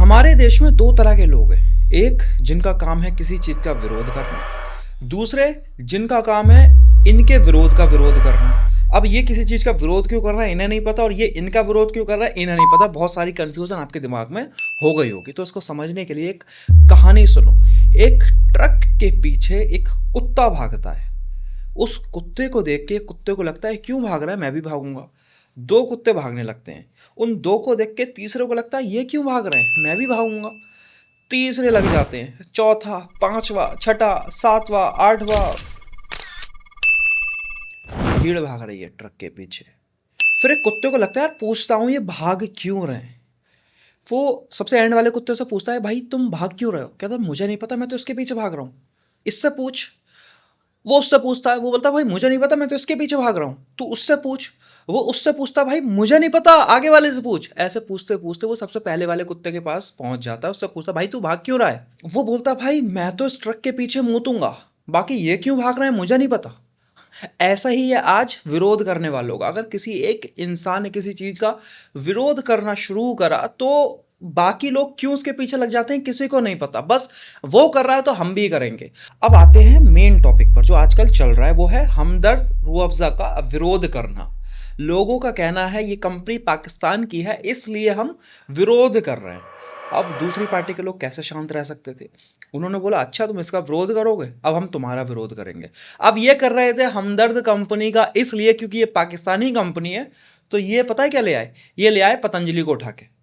हमारे देश में दो तरह के लोग हैं। एक जिनका काम है किसी चीज़ का विरोध करना, दूसरे जिनका काम है इनके विरोध का विरोध करना। अब ये किसी चीज़ का विरोध क्यों कर रहा है इन्हें नहीं पता, और ये इनका विरोध क्यों कर रहा है इन्हें नहीं पता। बहुत सारी कंफ्यूजन आपके दिमाग में हो गई होगी। तो इसको समझने के लिए एक कहानी सुनो। एक ट्रक के पीछे एक कुत्ता भागता है। उस कुत्ते को देख के कुत्ते को लगता है क्यों भाग रहा है, मैं भी भागूंगा। दो कुत्ते भागने लगते हैं। उन दो को देख के तीसरे को लगता है ये क्यों भाग रहे हैं, मैं भी भागूंगा। तीसरे लग जाते हैं, चौथा, पांचवा, छठा, सातवां, आठवां। भीड़ भाग रही है ट्रक के पीछे। फिर एक कुत्ते को लगता है यार पूछता हूं ये भाग क्यों रहे हैं। वो सबसे एंड वाले कुत्ते से पूछता है भाई तुम भाग क्यों रहे हो। कहता मुझे नहीं पता, मैं तो इसके पीछे भाग रहा हूं, इससे पूछ। वो उससे पूछता है, वो बोलता है भाई मुझे नहीं पता, मैं तो इसके पीछे भाग रहा हूं, तू उससे पूछ। वो उससे पूछता है भाई मुझे नहीं पता, आगे वाले से पूछ। ऐसे पूछते पूछते वो सबसे पहले वाले कुत्ते के पास पहुंच जाता है। उससे पूछता भाई तू भाग क्यों रहा है। वो बोलता भाई मैं तो इस ट्रक के पीछे मूतूंगा, बाकी ये क्यों भाग रहे हैं मुझे नहीं पता। ऐसा ही है आज विरोध करने वालों का। अगर किसी एक इंसान ने किसी चीज का विरोध करना शुरू करा तो बाकी लोग क्यों उसके पीछे लग जाते हैं किसी को नहीं पता, बस वो कर रहा है तो हम भी करेंगे। अब आते हैं मेन टॉपिक पर जो आजकल चल रहा है, वो है हमदर्द रूह अफ़ज़ा का विरोध करना। लोगों का कहना है ये कंपनी पाकिस्तान की है इसलिए हम विरोध कर रहे हैं। अब दूसरी पार्टी के लोग कैसे शांत रह सकते थे। उन्होंने बोला अच्छा तुम इसका विरोध करोगे, अब हम तुम्हारा विरोध करेंगे। अब ये कर रहे थे हमदर्द कंपनी का इसलिए क्योंकि ये पाकिस्तानी कंपनी है। तो ये पता है क्या ले आए, ये ले आए पतंजलि को उठा के।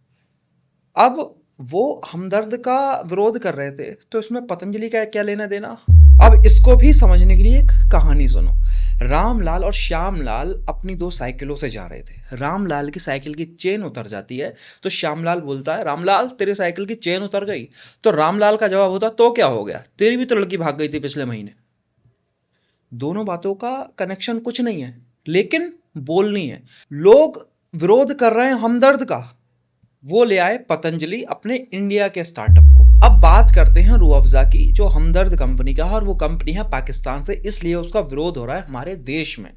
अब वो हमदर्द का विरोध कर रहे थे तो इसमें पतंजलि का क्या लेना देना। अब इसको भी समझने के लिए एक कहानी सुनो। रामलाल और श्यामलाल अपनी दो साइकिलों से जा रहे थे। रामलाल की साइकिल की चेन उतर जाती है तो श्यामलाल बोलता है रामलाल तेरी साइकिल की चेन उतर गई। तो रामलाल का जवाब होता तो क्या हो गया, तेरी भी तो लड़की भाग गई थी पिछले महीने। दोनों बातों का कनेक्शन कुछ नहीं है लेकिन बोलनी है। लोग विरोध कर रहे हैं हमदर्द का, वो ले आए पतंजलि अपने इंडिया के स्टार्टअप को। अब बात करते हैं रूह अफ़ज़ा की जो हमदर्द कंपनी का है, और वो कंपनी है पाकिस्तान से इसलिए उसका विरोध हो रहा है हमारे देश में।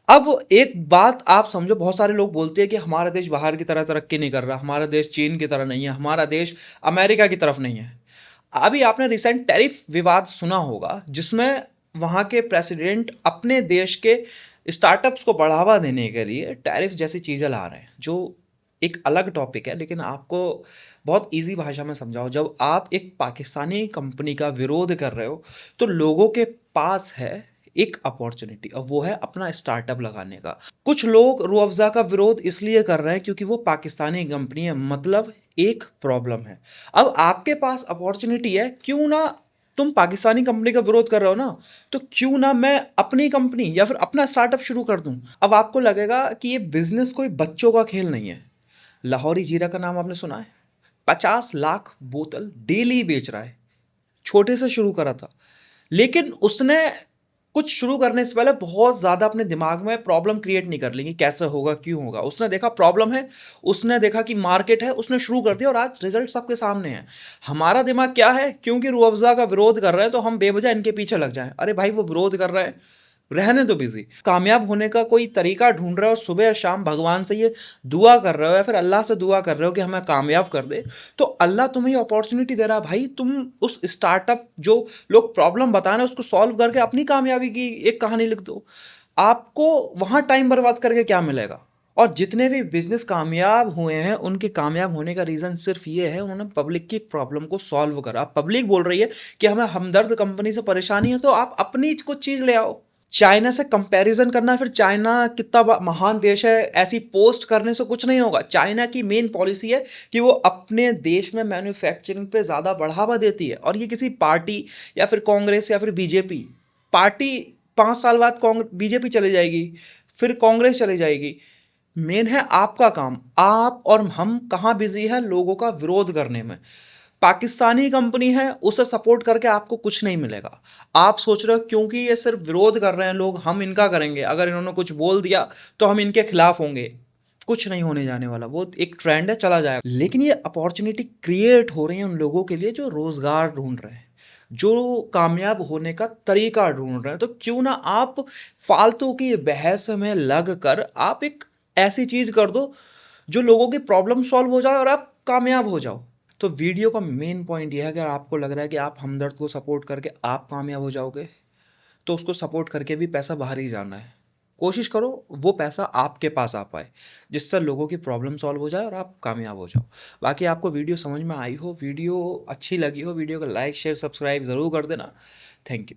अब एक बात आप समझो, बहुत सारे लोग बोलते हैं कि हमारा देश बाहर की तरह तरक्की नहीं कर रहा, हमारा देश चीन की तरह नहीं है, हमारा देश अमेरिका की तरफ नहीं है। अभी आपने रिसेंट टैरिफ विवाद सुना होगा जिसमें वहाँ के प्रेसिडेंट अपने देश के स्टार्टअप्स को बढ़ावा देने के लिए टैरिफ जैसी चीज़ें ला रहे हैं, जो एक अलग टॉपिक है लेकिन आपको बहुत इजी भाषा में समझाओ। जब आप एक पाकिस्तानी कंपनी का विरोध कर रहे हो तो लोगों के पास है एक अपॉर्चुनिटी और वो है अपना स्टार्टअप लगाने का। कुछ लोग रूह अफ़ज़ा का विरोध इसलिए कर रहे हैं क्योंकि वो पाकिस्तानी कंपनी है, मतलब एक प्रॉब्लम है। अब आपके पास अपॉर्चुनिटी है, क्यों ना तुम पाकिस्तानी कंपनी का विरोध कर रहे हो ना, तो क्यों ना मैं अपनी कंपनी या फिर अपना स्टार्टअप शुरू कर दूं। अब आपको लगेगा कि ये बिजनेस कोई बच्चों का खेल नहीं है। लाहौरी जीरा का नाम आपने सुना है, 50 लाख बोतल डेली बेच रहा है। छोटे से शुरू करा था लेकिन उसने कुछ शुरू करने से पहले बहुत ज़्यादा अपने दिमाग में प्रॉब्लम क्रिएट नहीं कर ली कि कैसे होगा क्यों होगा। उसने देखा प्रॉब्लम है, उसने देखा कि मार्केट है, उसने शुरू कर दिया और आज रिजल्ट सबके सामने है। हमारा दिमाग क्या है, क्योंकि रूह अफ़ज़ा का विरोध कर रहे हैं तो हम बेवजह इनके पीछे लग जाएं। अरे भाई वो विरोध कर रहे हैं, रहने दो बिजी। कामयाब होने का कोई तरीका ढूंढ रहे हो, सुबह या शाम भगवान से ये दुआ कर रहे हो या फिर अल्लाह से दुआ कर रहे हो कि हमें कामयाब कर दे, तो अल्लाह तुम्हें ये अपॉर्चुनिटी दे रहा है। भाई तुम उस स्टार्टअप जो लोग प्रॉब्लम बता रहे हैं उसको सॉल्व करके अपनी कामयाबी की एक कहानी लिख दो। आपको वहाँ टाइम बर्बाद करके क्या मिलेगा। और जितने भी बिजनेस कामयाब हुए हैं उनके कामयाब होने का रीज़न सिर्फ ये है, उन्होंने पब्लिक की प्रॉब्लम को सॉल्व करा। पब्लिक बोल रही है कि हमें हमदर्द कंपनी से परेशानी है तो आप अपनी कुछ चीज़ ले आओ। चाइना से कंपैरिजन करना, फिर चाइना कितना महान देश है ऐसी पोस्ट करने से कुछ नहीं होगा। चाइना की मेन पॉलिसी है कि वो अपने देश में मैन्युफैक्चरिंग पे ज़्यादा बढ़ावा देती है। और ये किसी पार्टी या फिर कांग्रेस या फिर बीजेपी पार्टी 5 साल बाद बीजेपी चली जाएगी, फिर कांग्रेस चली जाएगी। मेन है आपका काम, आप और हम कहाँ बिजी हैं लोगों का विरोध करने में। पाकिस्तानी कंपनी है, उसे सपोर्ट करके आपको कुछ नहीं मिलेगा। आप सोच रहे हो क्योंकि ये सिर्फ विरोध कर रहे हैं लोग, हम इनका करेंगे, अगर इन्होंने कुछ बोल दिया तो हम इनके खिलाफ होंगे। कुछ नहीं होने जाने वाला, वो एक ट्रेंड है, चला जाएगा। लेकिन ये अपॉर्चुनिटी क्रिएट हो रही है उन लोगों के लिए जो रोजगार ढूंढ रहे हैं, जो कामयाब होने का तरीका ढूंढ रहे हैं। तो क्यों ना आप फालतू की बहस में लग कर आप एक ऐसी चीज कर दो जो लोगों की प्रॉब्लम सॉल्व हो जाए और आप कामयाब हो जाओ। तो वीडियो का मेन पॉइंट ये है, अगर आपको लग रहा है कि आप हमदर्द को सपोर्ट करके आप कामयाब हो जाओगे, तो उसको सपोर्ट करके भी पैसा बाहर ही जाना है। कोशिश करो वो पैसा आपके पास आ पाए, जिससे लोगों की प्रॉब्लम सॉल्व हो जाए और आप कामयाब हो जाओ। बाकी आपको वीडियो समझ में आई हो, वीडियो अच्छी लगी हो, वीडियो को लाइक शेयर सब्सक्राइब ज़रूर कर देना। Thank you.